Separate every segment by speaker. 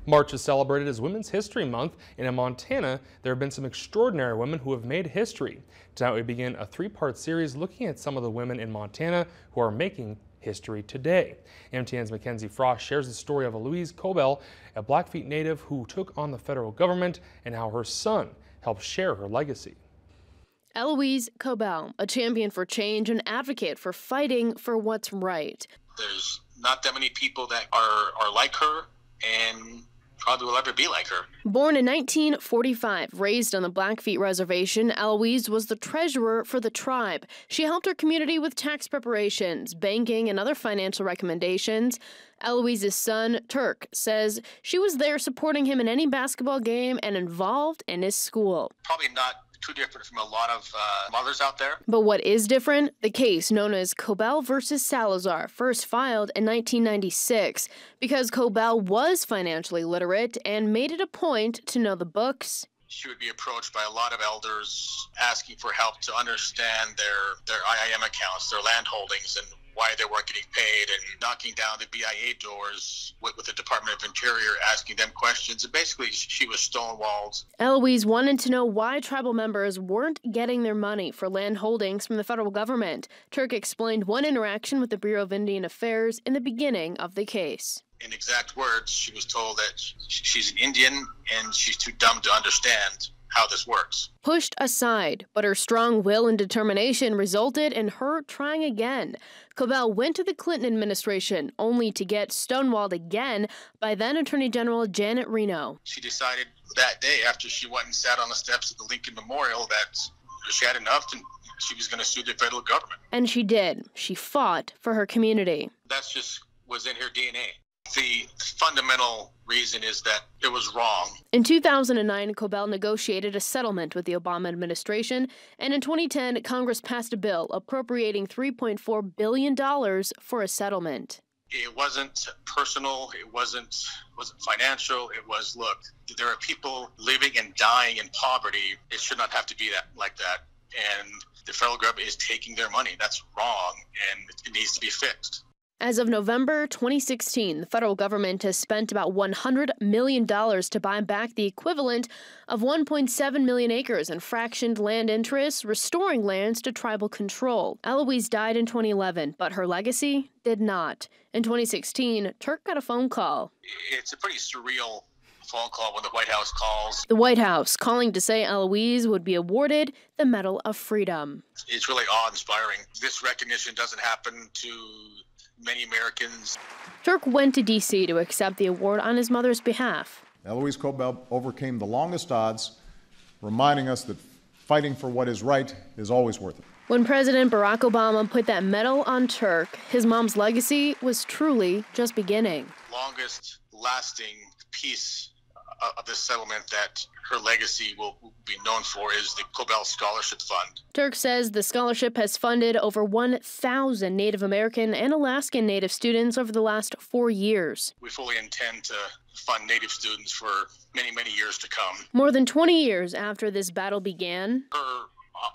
Speaker 1: March is celebrated as Women's History Month, and in Montana, there have been some extraordinary women who have made history. Tonight we begin a three-part series looking at some of the women in Montana who are making history today. MTN's Mackenzie Frost shares the story of Elouise Cobell, a Blackfeet native who took on the federal government, and how her son helped share her legacy.
Speaker 2: Elouise Cobell, a champion for change and advocate for fighting for what's right.
Speaker 3: There's not that many people that are like her and probably will ever be like her.
Speaker 2: Born in 1945, raised on the Blackfeet reservation, Elouise was the treasurer for the tribe. She helped her community with tax preparations, banking, and other financial recommendations. Elouise's son, Turk, says she was there supporting him in any basketball game and involved in his school.
Speaker 3: Probably not too different from a lot of mothers out there.
Speaker 2: But what is different? The case known as Cobell versus Salazar, first filed in 1996, because Cobell was financially literate and made it a point to know the books.
Speaker 3: She would be approached by a lot of elders asking for help to understand their IIM accounts, their land holdings, and why they weren't getting paid, and knocking down the BIA doors with the Department of Interior, asking them questions. And basically, she was stonewalled.
Speaker 2: Elouise wanted to know why tribal members weren't getting their money for land holdings from the federal government. Turk explained one interaction with the Bureau of Indian Affairs in the beginning of the case.
Speaker 3: In exact words, she was told that she's an Indian and she's too dumb to understand how this works.
Speaker 2: Pushed aside, but her strong will and determination resulted in her trying again. Cobell went to the Clinton administration, only to get stonewalled again by then Attorney General Janet Reno.
Speaker 3: She decided that day, after she went and sat on the steps of the Lincoln Memorial, that she had enough and she was going to sue the federal government.
Speaker 2: And she did. She fought for her community.
Speaker 3: That's just was in her DNA. The fundamental reason is that it was wrong.
Speaker 2: In 2009, Cobell negotiated a settlement with the Obama administration, and in 2010, Congress passed a bill appropriating $3.4 billion for a settlement.
Speaker 3: It wasn't personal, it wasn't financial, it was, look, there are people living and dying in poverty. It should not have to be like that. And the federal government is taking their money. That's wrong, and it needs to be fixed.
Speaker 2: As of November 2016, the federal government has spent about $100 million to buy back the equivalent of 1.7 million acres in fractioned land interests, restoring lands to tribal control. Elouise died in 2011, but her legacy did not. In 2016, Turk got a phone call.
Speaker 3: It's a pretty surreal phone call when the White House calls.
Speaker 2: The White House calling to say Elouise would be awarded the Medal of Freedom.
Speaker 3: It's really awe-inspiring. This recognition doesn't happen to many Americans.
Speaker 2: Turk went to D.C. to accept the award on his mother's behalf.
Speaker 4: Elouise Cobell overcame the longest odds, reminding us that fighting for what is right is always worth it.
Speaker 2: When President Barack Obama put that medal on Turk, his mom's legacy was truly just beginning.
Speaker 3: Longest lasting piece of this settlement that her legacy will be known for is the Cobell Scholarship Fund.
Speaker 2: Turk says the scholarship has funded over 1,000 Native American and Alaskan Native students over the last 4 years.
Speaker 3: We fully intend to fund Native students for many, many years to come.
Speaker 2: More than 20 years after this battle began,
Speaker 3: her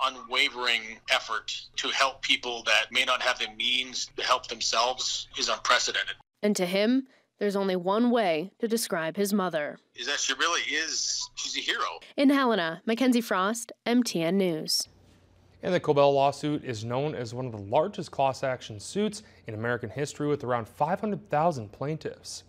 Speaker 3: unwavering effort to help people that may not have the means to help themselves is unprecedented.
Speaker 2: And to him, there's only one way to describe his mother.
Speaker 3: Is that she really is, she's a hero.
Speaker 2: In Helena, Mackenzie Frost, MTN News.
Speaker 1: And the Cobell lawsuit is known as one of the largest class action suits in American history, with around 500,000 plaintiffs.